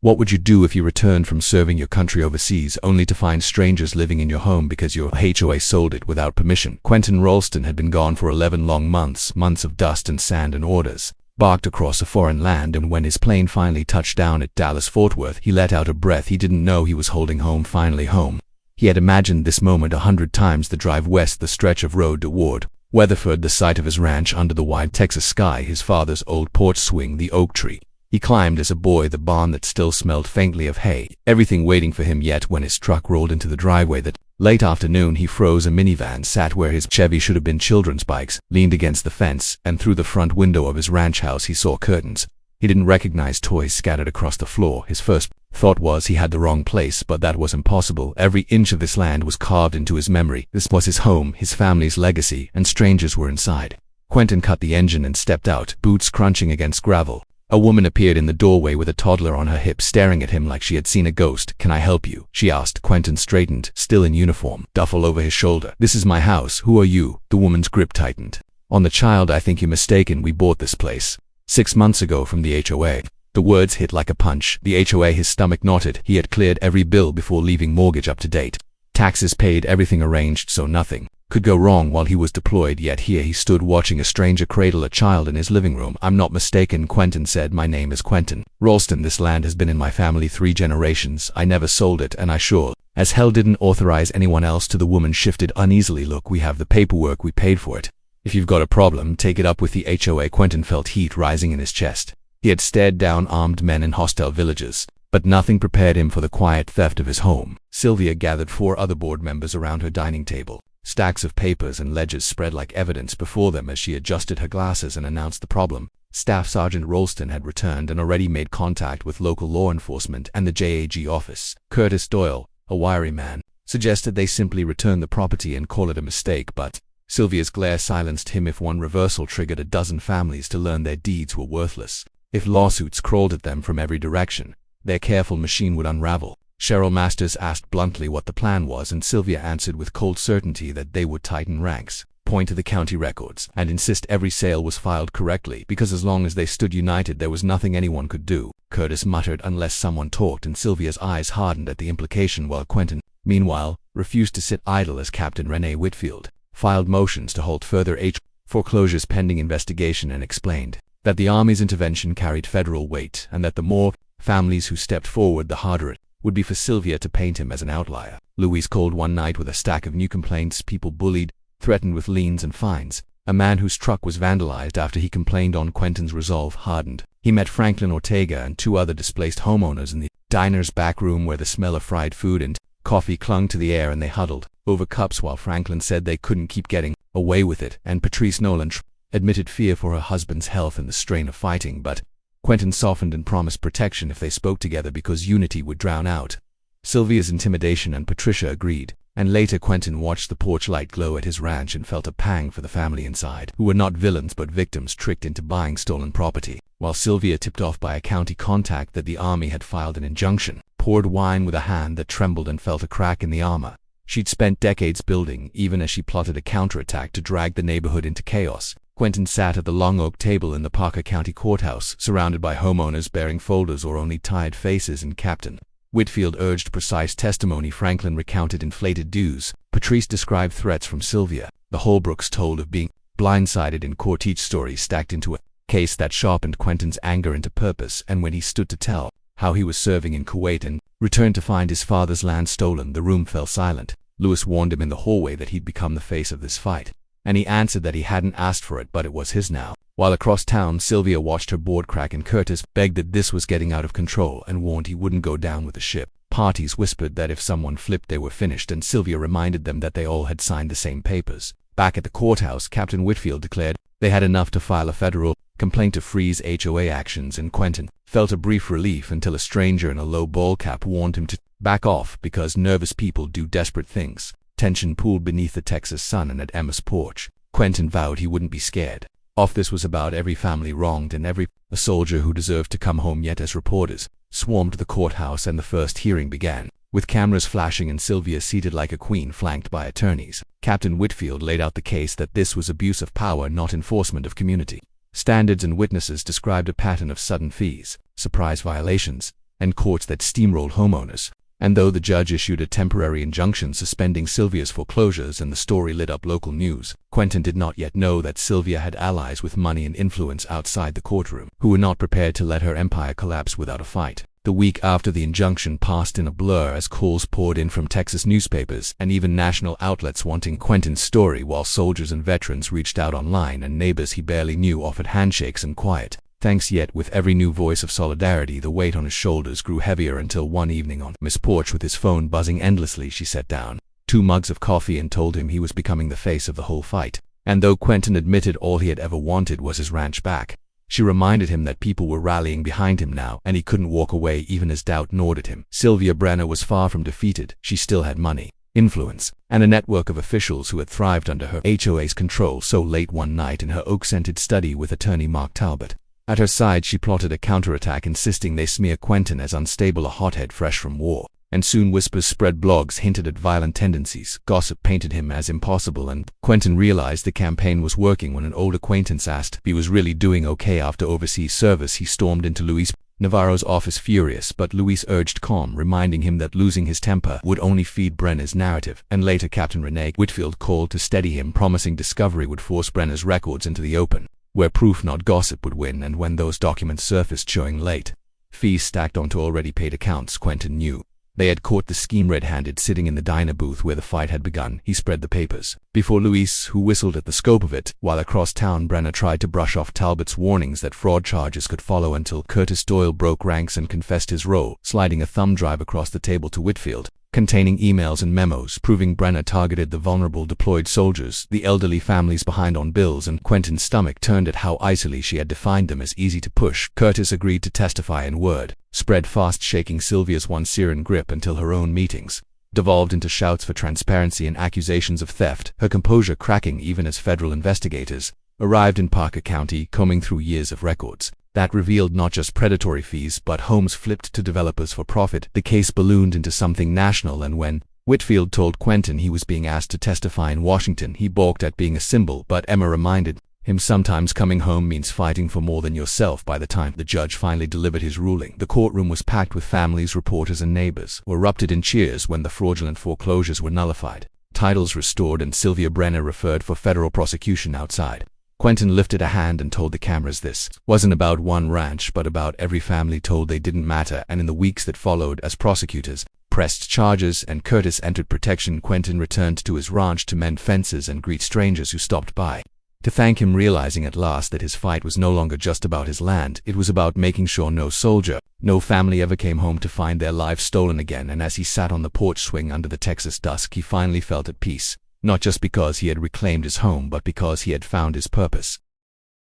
What would you do if you returned from serving your country overseas only to find strangers living in your home because your HOA sold it without permission? Quentin Ralston had been gone for 11 long months, months of dust and sand and orders, barked across a foreign land, and when his plane finally touched down at Dallas-Fort Worth, he let out a breath. He didn't know he was holding home, finally home. He had imagined this moment 100 times: the drive west, the stretch of road toward Weatherford, the sight of his ranch under the wide Texas sky, his father's old porch swing, the oak tree he climbed as a boy, the barn that still smelled faintly of hay, everything waiting for him. Yet when his truck rolled into the driveway that late afternoon, he froze. A minivan sat where his Chevy should have been. Children's bikes leaned against the fence, and through the front window of his ranch house he saw curtains. He didn't recognize toys scattered across the floor. His first thought was he had the wrong place, but that was impossible. Every inch of this land was carved into his memory. This was his home, his family's legacy, and strangers were inside. Quentin cut the engine and stepped out, boots crunching against gravel. A woman appeared in the doorway with a toddler on her hip, staring at him like she had seen a ghost. "Can I help you?" she asked. Quentin straightened, still in uniform, duffel over his shoulder. "This is my house. Who are you?" The woman's grip tightened on the child. "I think you're mistaken. We bought this place 6 months ago from the HOA." The words hit like a punch. The HOA, his stomach knotted. He had cleared every bill before leaving, mortgage up to date, taxes paid, everything arranged so nothing could go wrong while he was deployed. Yet here he stood watching a stranger cradle a child in his living room. "I'm not mistaken," Quentin said. "My name is Quentin Ralston. This land has been in my family 3 generations. I never sold it, and I sure as hell didn't authorize anyone else to." The woman shifted uneasily. "Look, we have the paperwork. We paid for it. If you've got a problem, take it up with the HOA." Quentin felt heat rising in his chest. He had stared down armed men in hostile villages, but nothing prepared him for the quiet theft of his home. Sylvia gathered 4 other board members around her dining table. Stacks of papers and ledgers spread like evidence before them as she adjusted her glasses and announced the problem. Staff Sergeant Ralston had returned and already made contact with local law enforcement and the JAG office. Curtis Doyle, a wiry man, suggested they simply return the property and call it a mistake, but Sylvia's glare silenced him. If one reversal triggered a dozen families to learn their deeds were worthless, if lawsuits crawled at them from every direction, their careful machine would unravel. Cheryl Masters asked bluntly what the plan was, and Sylvia answered with cold certainty that they would tighten ranks, point to the county records, and insist every sale was filed correctly, because as long as they stood united there was nothing anyone could do. Curtis muttered unless someone talked, and Sylvia's eyes hardened at the implication, while Quentin, meanwhile, refused to sit idle as Captain Renee Whitfield filed motions to halt further foreclosures pending investigation and explained that the Army's intervention carried federal weight, and that the more families who stepped forward, the harder it would be for Sylvia to paint him as an outlier. Louise called one night with a stack of new complaints, people bullied, threatened with liens and fines. A man whose truck was vandalized after he complained on. Quentin's resolve hardened. He met Franklin Ortega and 2 other displaced homeowners in the diner's back room, where the smell of fried food and coffee clung to the air, and they huddled over cups while Franklin said they couldn't keep getting away with it, and Patrice Nolan admitted fear for her husband's health and the strain of fighting, but Quentin softened and promised protection if they spoke together, because unity would drown out Sylvia's intimidation, and Patricia agreed. And later Quentin watched the porch light glow at his ranch and felt a pang for the family inside, who were not villains but victims tricked into buying stolen property. While Sylvia, tipped off by a county contact that the Army had filed an injunction, poured wine with a hand that trembled and felt a crack in the armor she'd spent decades building, even as she plotted a counterattack to drag the neighborhood into chaos. Quentin sat at the long oak table in the Parker County Courthouse, surrounded by homeowners bearing folders or only tired faces, and Captain Whitfield urged precise testimony. Franklin recounted inflated dues. Patrice described threats from Sylvia. The Holbrooks told of being blindsided in court, each story stacked into a case that sharpened Quentin's anger into purpose. And when he stood to tell how he was serving in Kuwait and returned to find his father's land stolen, the room fell silent. Lewis warned him in the hallway that he'd become the face of this fight, and he answered that he hadn't asked for it, but it was his now. While across town, Sylvia watched her board crack, and Curtis begged that this was getting out of control and warned he wouldn't go down with the ship. Parties whispered that if someone flipped they were finished, and Sylvia reminded them that they all had signed the same papers. Back at the courthouse, Captain Whitfield declared they had enough to file a federal complaint to freeze HOA actions, and Quentin felt a brief relief until a stranger in a low ball cap warned him to back off, because nervous people do desperate things. Tension pooled beneath the Texas sun, and at Emma's porch, Quentin vowed he wouldn't be scared. This was about every family wronged and every soldier who deserved to come home. Yet as reporters swarmed the courthouse and the first hearing began, with cameras flashing and Sylvia seated like a queen flanked by attorneys, Captain Whitfield laid out the case that this was abuse of power, not enforcement of community standards, and witnesses described a pattern of sudden fees, surprise violations, and courts that steamrolled homeowners. And though the judge issued a temporary injunction suspending Sylvia's foreclosures and the story lit up local news, Quentin did not yet know that Sylvia had allies with money and influence outside the courtroom, who were not prepared to let her empire collapse without a fight. The week after the injunction passed in a blur as calls poured in from Texas newspapers and even national outlets wanting Quentin's story, while soldiers and veterans reached out online and neighbors he barely knew offered handshakes and quiet thanks. Yet with every new voice of solidarity, the weight on his shoulders grew heavier until one evening on Miss Porch, with his phone buzzing endlessly, she set down 2 mugs of coffee and told him he was becoming the face of the whole fight. And though Quentin admitted all he had ever wanted was his ranch back, she reminded him that people were rallying behind him now, and he couldn't walk away even as doubt gnawed at him. Sylvia Brenner was far from defeated. She still had money, influence, and a network of officials who had thrived under her HOA's control. So late one night in her oak-scented study with attorney Mark Talbot at her side, she plotted a counterattack, insisting they smear Quentin as unstable, a hothead fresh from war. And soon whispers spread, blogs hinted at violent tendencies, gossip painted him as impossible, and Quentin realized the campaign was working when an old acquaintance asked if he was really doing okay after overseas service. He stormed into Luis Navarro's office furious, but Luis urged calm, reminding him that losing his temper would only feed Brenner's narrative. And later Captain Renee Whitfield called to steady him, promising discovery would force Brenner's records into the open, where proof not gossip would win. And when those documents surfaced showing late fees stacked onto already paid accounts, Quentin knew they had caught the scheme red-handed. Sitting in the diner booth where the fight had begun, he spread the papers before Luis, who whistled at the scope of it, while across town Brenner tried to brush off Talbot's warnings that fraud charges could follow, until Curtis Doyle broke ranks and confessed his role, sliding a thumb drive across the table to Whitfield, containing emails and memos proving Brenner targeted the vulnerable deployed soldiers, the elderly families behind on bills. And Quentin's stomach turned at how icily she had defined them as easy to push. Curtis agreed to testify, and word spread fast, shaking Sylvia's once serene grip until her own meetings devolved into shouts for transparency and accusations of theft, her composure cracking even as federal investigators arrived in Parker County, combing through years of records that revealed not just predatory fees but homes flipped to developers for profit. The case ballooned into something national, and when Whitfield told Quentin he was being asked to testify in Washington, he balked at being a symbol. But Emma reminded him sometimes coming home means fighting for more than yourself. By the time the judge finally delivered his ruling, the courtroom was packed with families, reporters, and neighbors who erupted in cheers when the fraudulent foreclosures were nullified, titles restored, and Sylvia Brenner referred for federal prosecution outside. Quentin lifted a hand and told the cameras this wasn't about one ranch, but about every family told they didn't matter. And in the weeks that followed, as prosecutors pressed charges and Curtis entered protection, Quentin returned to his ranch to mend fences and greet strangers who stopped by to thank him, realizing at last that his fight was no longer just about his land. It was about making sure no soldier, no family ever came home to find their lives stolen again. And as he sat on the porch swing under the Texas dusk, he finally felt at peace. Not just because he had reclaimed his home, but because he had found his purpose.